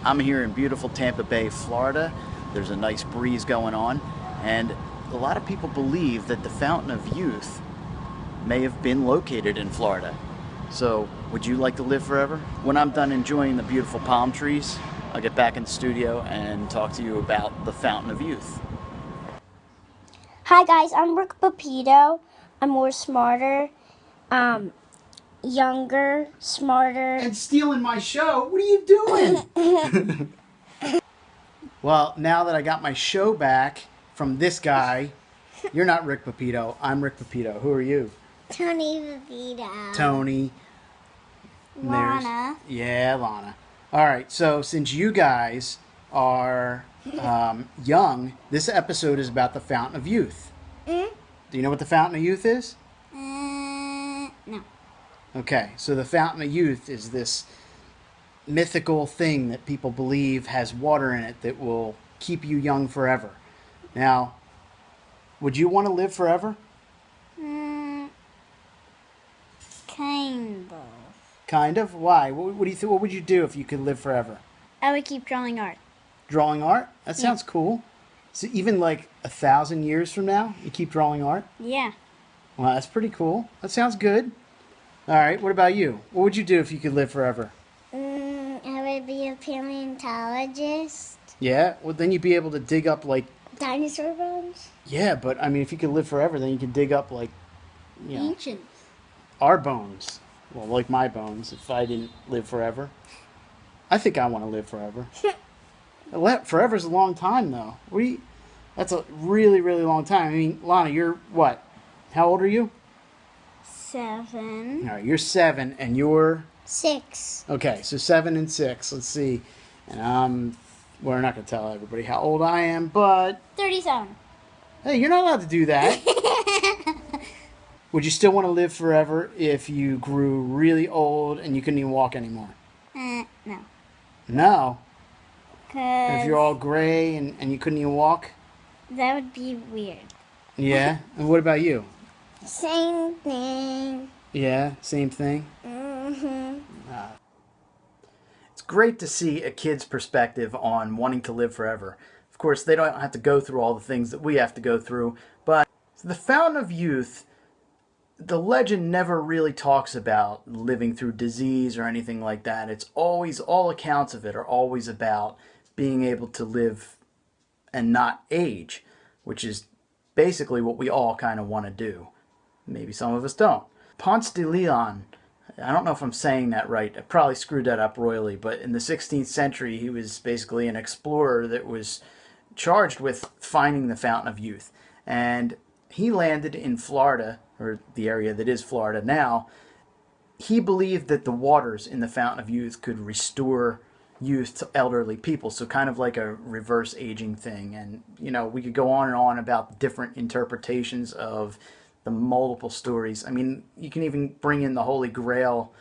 I'm here in beautiful Tampa Bay, Florida. There's a nice breeze going on, and a lot of people believe that the Fountain of Youth may have been located in Florida. So, would you like to live forever? When I'm done enjoying the beautiful palm trees, I'll get back in the studio and talk to you about the Fountain of Youth. Hi guys, I'm Rick Pepito. I'm more smarter, younger, smarter. And stealing my show? What are you doing? Well, now that I got my show back from this guy, you're not Rick Pepito. I'm Rick Pepito. Who are you? Tony Pepito. Tony. Lana. Yeah, Lana. All right, so since you guys are young, this episode is about the Fountain of Youth. Do you know what the Fountain of Youth is? No. Okay, so the Fountain of Youth is this mythical thing that people believe has water in it that will keep you young forever. Now, would you want to live forever? Kind of. Kind of. Why? What do you think? What would you do if you could live forever? I would keep drawing art. Drawing art? That sounds cool. So even like 1,000 years from now, you keep drawing art? Yeah. Well, that's pretty cool. That sounds good. All right. What about you? What would you do if you could live forever? I would be a paleontologist. Yeah. Well, then you'd be able to dig up like. Dinosaur bones? Yeah, but I mean, if you could live forever, then you could dig up like, you know, Ancient. our bones. Well, like my bones. If I didn't live forever, I think I want to live forever. Forever's a long time, though. That's a really, really long time. I mean, Lana, you're what? How old are you? 7. All right, you're 7, and you're 6. okay. So 7 and 6. Let's see. And we're not gonna tell everybody how old I am, but 37. hey, you're not allowed to do that. Would you still want to live forever if you grew really old and you couldn't even walk anymore? No. No. Because If you're all gray and you couldn't even walk? that would be weird. Yeah. And what about you? Same thing. Yeah, same thing. It's great to see a kid's perspective on wanting to live forever. Of course, they don't have to go through all the things that we have to go through, but the Fountain of Youth, the legend never really talks about living through disease or anything like that. It's always, all accounts of it are always about being able to live and not age, which is basically what we all kind of want to do. Maybe some of us don't. Ponce de Leon, I don't know if I'm saying that right. I probably screwed that up royally, but in the 16th century, he was basically an explorer that was charged with finding the Fountain of Youth. And he landed in Florida, or the area that is Florida now. He believed that the waters in the Fountain of Youth could restore youth to elderly people, so kind of like a reverse aging thing. And, you know, we could go on and on about different interpretations of the multiple stories. I mean, you can even bring in the Holy Grail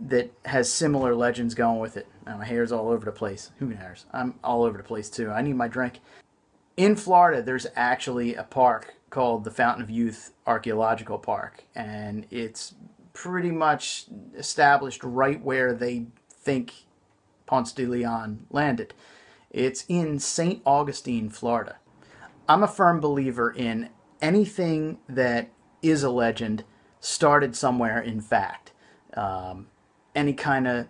that has similar legends going with it. My hair's all over the place. Who cares? I'm all over the place too. I need my drink. In Florida, there's actually a park called the Fountain of Youth Archaeological Park, and it's pretty much established right where they think Ponce de Leon landed. It's in St. Augustine, Florida. I'm a firm believer in anything that is a legend started somewhere in fact. Any kind of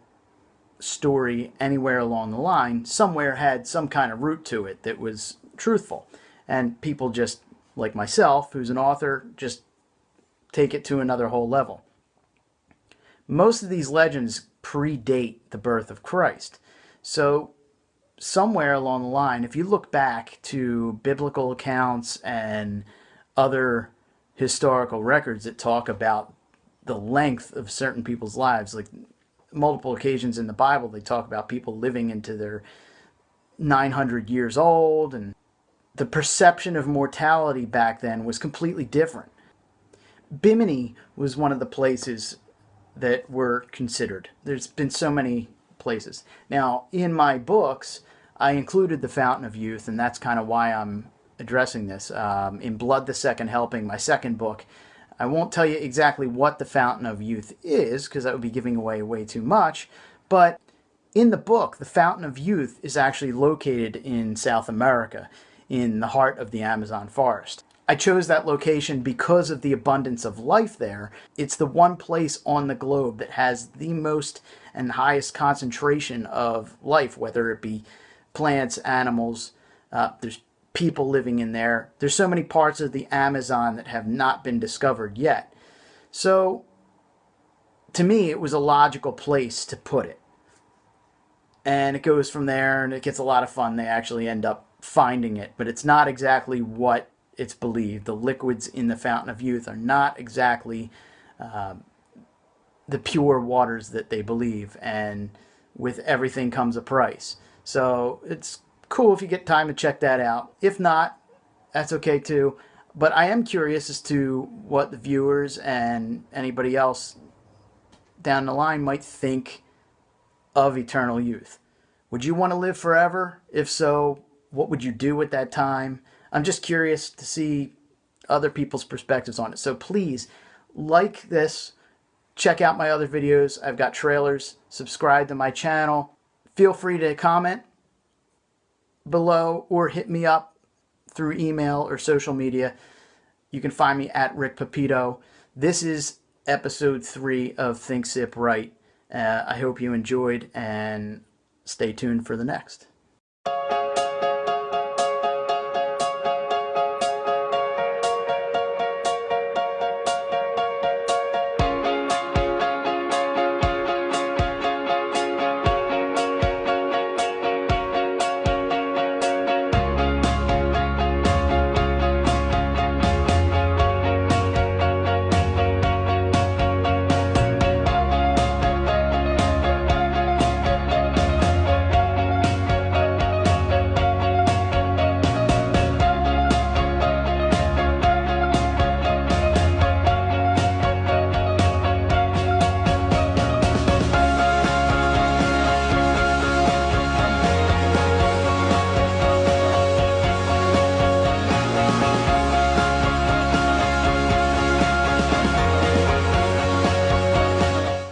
story anywhere along the line, somewhere had some kind of root to it that was truthful. And people just, like myself, who's an author, just take it to another whole level. Most of these legends predate the birth of Christ. So somewhere along the line, if you look back to biblical accounts and other historical records that talk about the length of certain people's lives, like multiple occasions in the Bible, they talk about people living into their 900 years old, and the perception of mortality back then was completely different. Bimini was one of the places that were considered. There's been so many places. Now, in my books, I included the Fountain of Youth, and that's kind of why I'm addressing this. In Blood the Second Helping, my second book, I won't tell you exactly what the Fountain of Youth is, because that would be giving away way too much, but In the book, the Fountain of Youth is actually located in South America, in the heart of the Amazon forest. I chose that location because of the abundance of life there. It's the one place on the globe that has the most and highest concentration of life, whether it be plants, animals, there's people living in there. There's so many parts of the Amazon that have not been discovered yet. So, to me, it was a logical place to put it. And it goes from there, and it gets a lot of fun. They actually end up finding it, but it's not exactly what it's believed. The liquids in the Fountain of Youth are not exactly the pure waters that they believe, and with everything comes a price. So it's cool if you get time to check that out. If not, that's okay too. But I am curious as to what the viewers and anybody else down the line might think of eternal youth. Would you want to live forever? If so, what would you do at that time? I'm just curious to see other people's perspectives on it. So please like this, check out my other videos. I've got trailers. Subscribe to my channel. Feel free to comment below or hit me up through email or social media. You can find me at Rick Pepito. This is episode 3 of Think Sip Right. I hope you enjoyed, and stay tuned for the next.